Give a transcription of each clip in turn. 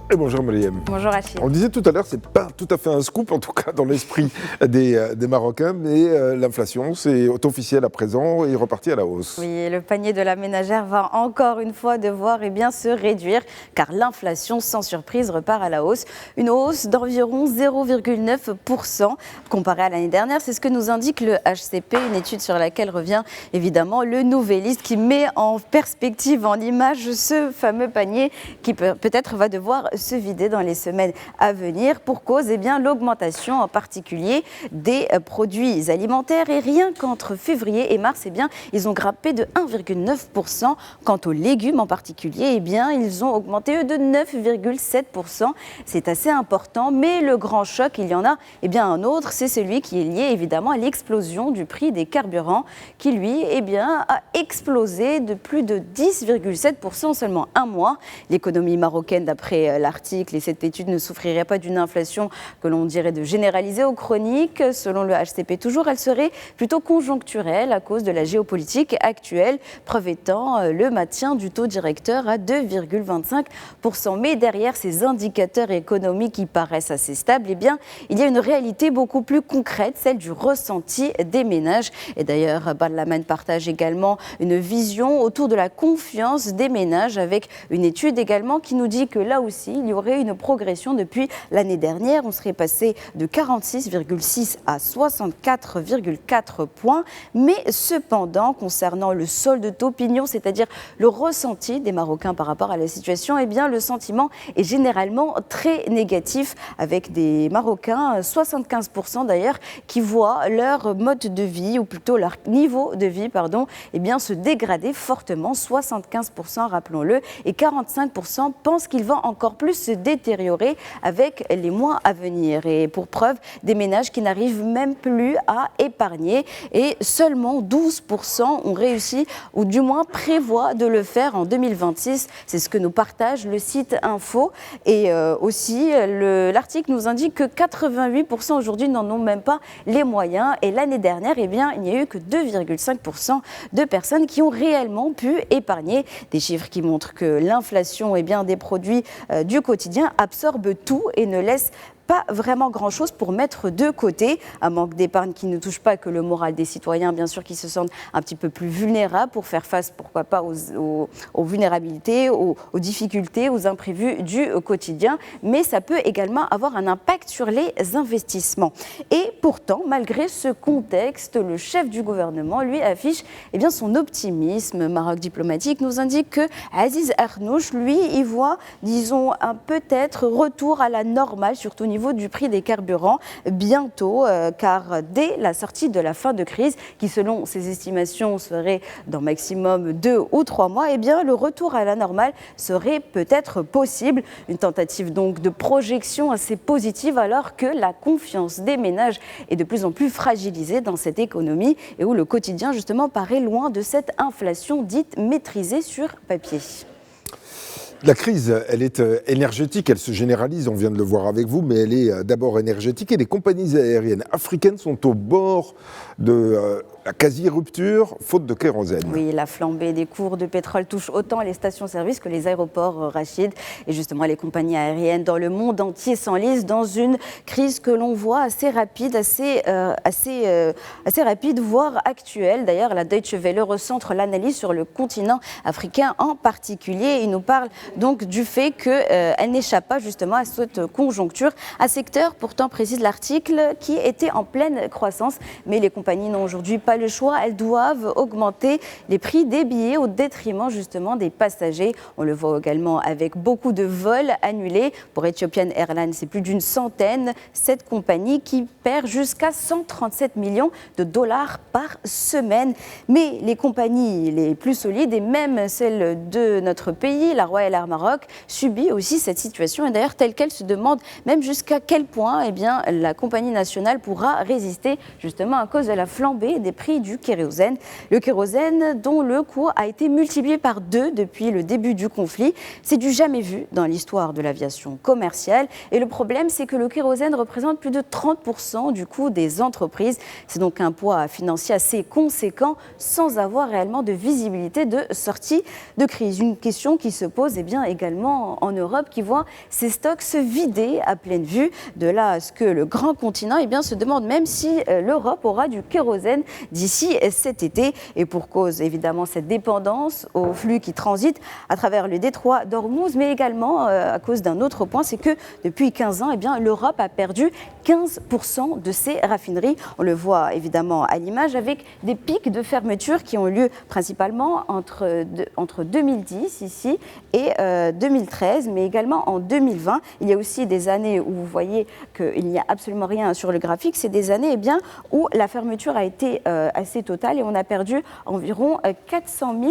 Et bonjour Mariam. Bonjour Achille. On disait tout à l'heure, c'est pas tout à fait un scoop, en tout cas dans l'esprit des Marocains, mais l'inflation, c'est officiel à présent et reparti à la hausse. Oui, le panier de la ménagère va encore une fois devoir se réduire, car l'inflation, sans surprise, repart à la hausse. Une hausse d'environ 0,9% comparée à l'année dernière. C'est ce que nous indique le HCP, une étude sur laquelle revient évidemment le Nouvelliste, qui met en perspective, en image, ce fameux panier qui peut-être va devoir se vider dans les semaines à venir pour cause l'augmentation en particulier des produits alimentaires. Et rien qu'entre février et mars, ils ont grimpé de 1,9%. Quant aux légumes en particulier, ils ont augmenté eux de 9,7%. C'est assez important, mais le grand choc, il y en a un autre, c'est celui qui est lié évidemment à l'explosion du prix des carburants qui lui a explosé de plus de 10,7% en seulement un mois. L'économie marocaine, d'après l'article et cette étude, ne souffrirait pas d'une inflation que l'on dirait de généralisée ou chronique. Selon le HCP toujours, elle serait plutôt conjoncturelle à cause de la géopolitique actuelle, preuve étant le maintien du taux directeur à 2,25%. Mais derrière ces indicateurs économiques qui paraissent assez stables, il y a une réalité beaucoup plus concrète, celle du ressenti des ménages. Et d'ailleurs, Barlaman partage également une vision autour de la confiance des ménages avec une étude également qui nous dit que là aussi, il y aurait une progression depuis l'année dernière. On serait passé de 46,6 à 64,4 points. Mais cependant, concernant le solde d'opinion, c'est-à-dire le ressenti des Marocains par rapport à la situation, le sentiment est généralement très négatif avec des Marocains, 75% d'ailleurs, qui voient leur mode de vie, ou plutôt leur niveau de vie, se dégrader fortement, 75% rappelons-le, et 45% pensent qu'il va encore plus se détériorer avec les mois à venir. Et pour preuve, des ménages qui n'arrivent même plus à épargner et seulement 12% ont réussi ou du moins prévoient de le faire en 2026. C'est ce que nous partage le site Info. Et aussi, l'article nous indique que 88% aujourd'hui n'en ont même pas les moyens. Et l'année dernière, il n'y a eu que 2,5% de personnes qui ont réellement pu épargner. Des chiffres qui montrent que l'inflation des produits du quotidien absorbe tout et ne laisse pas vraiment grand-chose pour mettre de côté. Un manque d'épargne qui ne touche pas que le moral des citoyens, bien sûr, qui se sentent un petit peu plus vulnérables pour faire face, pourquoi pas, aux vulnérabilités, aux difficultés, aux imprévus du quotidien. Mais ça peut également avoir un impact sur les investissements. Et pourtant, malgré ce contexte, le chef du gouvernement, lui, affiche son optimisme. Maroc Diplomatique nous indique que Aziz Arnouch, lui, y voit, disons, un peut-être retour à la normale, surtout au niveau du prix des carburants bientôt, car dès la sortie de la fin de crise, qui selon ses estimations serait dans maximum 2 ou 3 mois, le retour à la normale serait peut-être possible. Une tentative donc de projection assez positive alors que la confiance des ménages est de plus en plus fragilisée dans cette économie et où le quotidien justement paraît loin de cette inflation dite maîtrisée sur papier. La crise, elle est énergétique, elle se généralise, on vient de le voir avec vous, mais elle est d'abord énergétique et les compagnies aériennes africaines sont au bord de la quasi-rupture, faute de kérosène. Oui, la flambée des cours de pétrole touche autant les stations-service que les aéroports, Rachid. Et justement, les compagnies aériennes dans le monde entier s'enlisent dans une crise que l'on voit assez rapide, assez rapide, voire actuelle. D'ailleurs, la Deutsche Welle recentre l'analyse sur le continent africain en particulier. Il nous parle donc du fait qu'elle n'échappe pas justement à cette conjoncture. Un secteur, pourtant, précise l'article, qui était en pleine croissance. Mais les compagnies n'ont aujourd'hui pas le choix. Elles doivent augmenter les prix des billets au détriment justement des passagers. On le voit également avec beaucoup de vols annulés. Pour Ethiopian Airlines, c'est plus d'une centaine. Cette compagnie qui perd jusqu'à 137 millions de dollars par semaine. Mais les compagnies les plus solides, et même celle de notre pays, la Royal Air Maroc, subit aussi cette situation. Et d'ailleurs, telle qu'elle se demande même jusqu'à quel point la compagnie nationale pourra résister justement à cause de la flambée des prix prix du kérosène. Le kérosène dont le coût a été multiplié par 2 depuis le début du conflit. C'est du jamais vu dans l'histoire de l'aviation commerciale. Et le problème, c'est que le kérosène représente plus de 30% du coût des entreprises. C'est donc un poids financier assez conséquent sans avoir réellement de visibilité de sortie de crise. Une question qui se pose également en Europe qui voit ses stocks se vider à pleine vue. De là à ce que le grand continent se demande même si l'Europe aura du kérosène d'ici cet été. Et pour cause évidemment cette dépendance aux flux qui transitent à travers le détroit d'Ormuz, mais également à cause d'un autre point, c'est que depuis 15 ans, l'Europe a perdu 15% de ses raffineries. On le voit évidemment à l'image avec des pics de fermeture qui ont lieu principalement entre 2010 ici et 2013, mais également en 2020. Il y a aussi des années où vous voyez qu'il n'y a absolument rien sur le graphique. C'est des années où la fermeture a été assez totale et on a perdu environ 400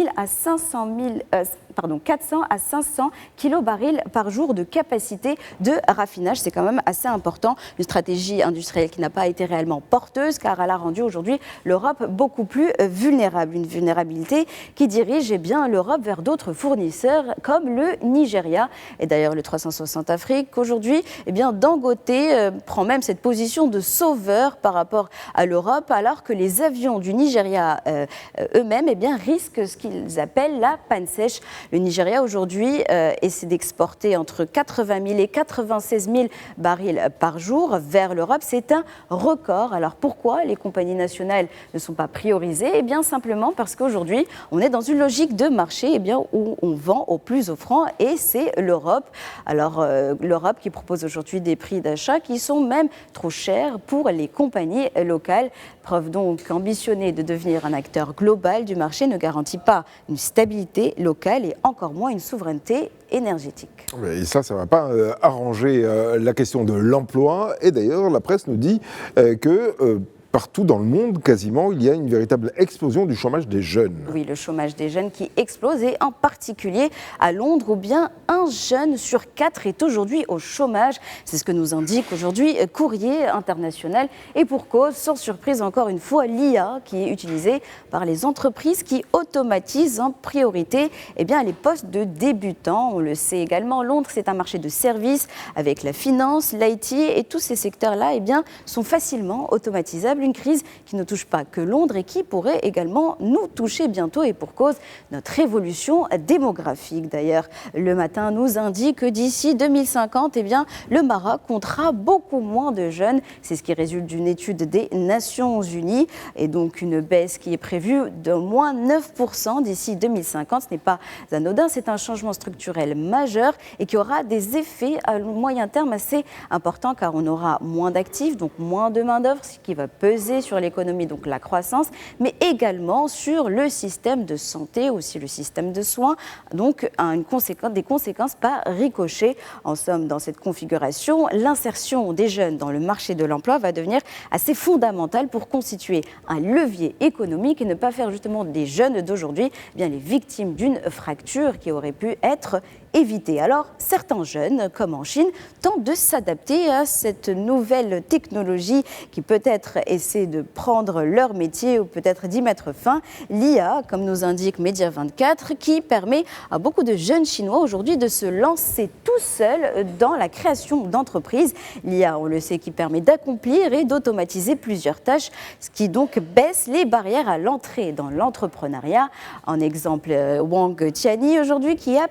à 500 kilobarils par jour de capacité de raffinage. C'est quand même assez important. Une stratégie industrielle qui n'a pas été réellement porteuse car elle a rendu aujourd'hui l'Europe beaucoup plus vulnérable. Une vulnérabilité qui dirige l'Europe vers d'autres fournisseurs comme le Nigeria. Et d'ailleurs, le 360 Afrique, aujourd'hui, Dangote prend même cette position de sauveur par rapport à l'Europe alors que les avions du Nigeria eux-mêmes risquent ce qu'ils appellent la panne sèche. Le Nigeria aujourd'hui essaie d'exporter entre 80 000 et 96 000 barils par jour vers l'Europe. C'est un record. Alors pourquoi les compagnies nationales ne sont pas priorisées ? Simplement parce qu'aujourd'hui, on est dans une logique de marché où on vend au plus offrant et c'est l'Europe. Alors l'Europe qui propose aujourd'hui des prix d'achat qui sont même trop chers pour les compagnies locales. Preuve donc qu'ambitionner de devenir un acteur global du marché ne garantit pas une stabilité locale et encore moins une souveraineté énergétique. Et ça ne va pas arranger la question de l'emploi. Et d'ailleurs, la presse nous dit que partout dans le monde, quasiment, il y a une véritable explosion du chômage des jeunes. Oui, le chômage des jeunes qui explose et en particulier à Londres où un jeune sur 4 est aujourd'hui au chômage. C'est ce que nous indique aujourd'hui Courrier International. Et pour cause, sans surprise encore une fois, l'IA qui est utilisée par les entreprises qui automatisent en priorité les postes de débutants. On le sait également, Londres, c'est un marché de services avec la finance, l'IT et tous ces secteurs-là sont facilement automatisables. Une crise qui ne touche pas que Londres et qui pourrait également nous toucher bientôt et pour cause notre révolution démographique. D'ailleurs, le matin nous indique que d'ici 2050, le Maroc comptera beaucoup moins de jeunes. C'est ce qui résulte d'une étude des Nations Unies et donc une baisse qui est prévue de moins 9% d'ici 2050. Ce n'est pas anodin, c'est un changement structurel majeur et qui aura des effets à moyen terme assez importants car on aura moins d'actifs, donc moins de main-d'œuvre, ce qui va peser sur l'économie, donc la croissance, mais également sur le système de santé, aussi le système de soins, donc des conséquences par ricochet. En somme, dans cette configuration, l'insertion des jeunes dans le marché de l'emploi va devenir assez fondamentale pour constituer un levier économique et ne pas faire justement des jeunes d'aujourd'hui les victimes d'une fracture qui aurait pu être évitée. Alors, certains jeunes, comme en Chine, tentent de s'adapter à cette nouvelle technologie qui peut-être essaie de prendre leur métier ou peut-être d'y mettre fin. L'IA, comme nous indique Média 24, qui permet à beaucoup de jeunes Chinois aujourd'hui de se lancer tout seuls dans la création d'entreprises. L'IA, on le sait, qui permet d'accomplir et d'automatiser plusieurs tâches, ce qui donc baisse les barrières à l'entrée dans l'entrepreneuriat. En exemple, Wang Tianyi aujourd'hui qui a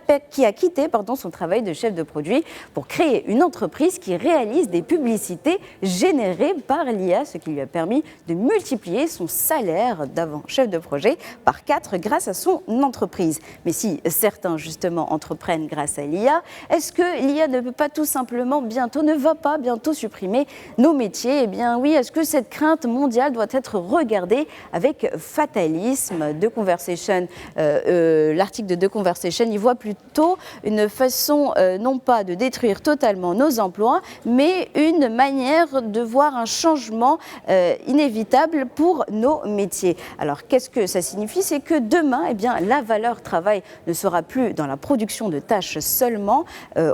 quitté son travail de chef de produit pour créer une entreprise qui réalise des publicités générées par l'IA, ce qui lui a permis de multiplier son salaire d'avant chef de projet par 4 grâce à son entreprise. Mais si certains justement entreprennent grâce à l'IA, est-ce que l'IA ne va pas bientôt supprimer nos métiers ? Eh bien oui, est-ce que cette crainte mondiale doit être regardée avec fatalisme ? L'article de The Conversation y voit plutôt une façon non pas de détruire totalement nos emplois, mais une manière de voir un changement inévitable pour nos métiers. Alors qu'est-ce que ça signifie? C'est que demain, eh bien, la valeur travail ne sera plus dans la production de tâches seulement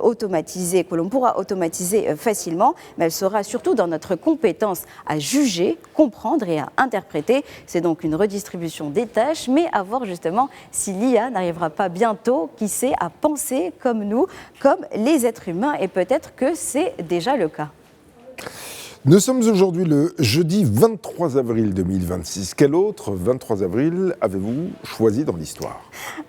automatisées, que l'on pourra automatiser facilement, mais elle sera surtout dans notre compétence à juger, comprendre et à interpréter. C'est donc une redistribution des tâches, mais à voir justement si l'IA n'arrivera pas bientôt, qui sait, à penser comme nous, comme les êtres humains, et peut-être que c'est déjà le cas. Nous sommes aujourd'hui le jeudi 23 avril 2026. Quel autre 23 avril avez-vous choisi dans l'histoire?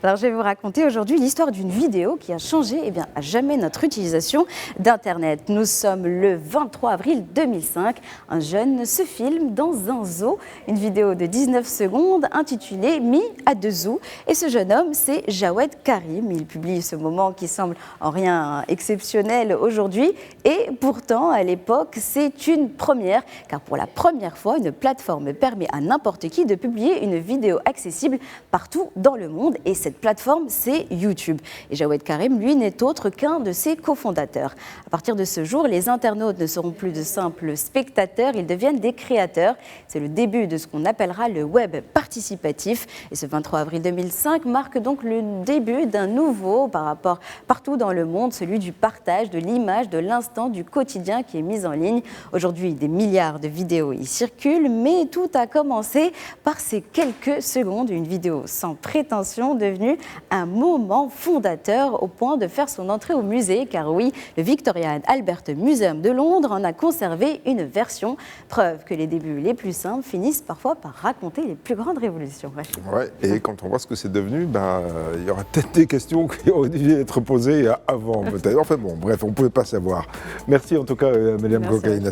Alors, je vais vous raconter aujourd'hui l'histoire d'une vidéo qui a changé à jamais notre utilisation d'Internet. Nous sommes le 23 avril 2005. Un jeune se filme dans un zoo. Une vidéo de 19 secondes intitulée « Mis à deux zoos ». Et ce jeune homme, c'est Jawed Karim. Il publie ce moment qui semble en rien exceptionnel aujourd'hui. Et pourtant, à l'époque, c'est une première, car pour la première fois, une plateforme permet à n'importe qui de publier une vidéo accessible partout dans le monde. Et cette plateforme, c'est YouTube. Et Jawed Karim, lui, n'est autre qu'un de ses cofondateurs. À partir de ce jour, les internautes ne seront plus de simples spectateurs, ils deviennent des créateurs. C'est le début de ce qu'on appellera le web participatif. Et ce 23 avril 2005 marque donc le début d'un nouveau par rapport partout dans le monde, celui du partage, de l'image, de l'instant, du quotidien qui est mis en ligne. Aujourd'hui, des milliards de vidéos y circulent, mais tout a commencé par ces quelques secondes, une vidéo sans prétention devenue un moment fondateur au point de faire son entrée au musée, car oui, le Victoria and Albert Museum de Londres en a conservé une version, preuve que les débuts les plus simples finissent parfois par raconter les plus grandes révolutions. Ouais, et quand on voit ce que c'est devenu, il y aura peut-être des questions qui auraient dû être posées avant, peut-être. Enfin bon, bref, on ne pouvait pas savoir. Merci en tout cas, Mariam Kokaïna.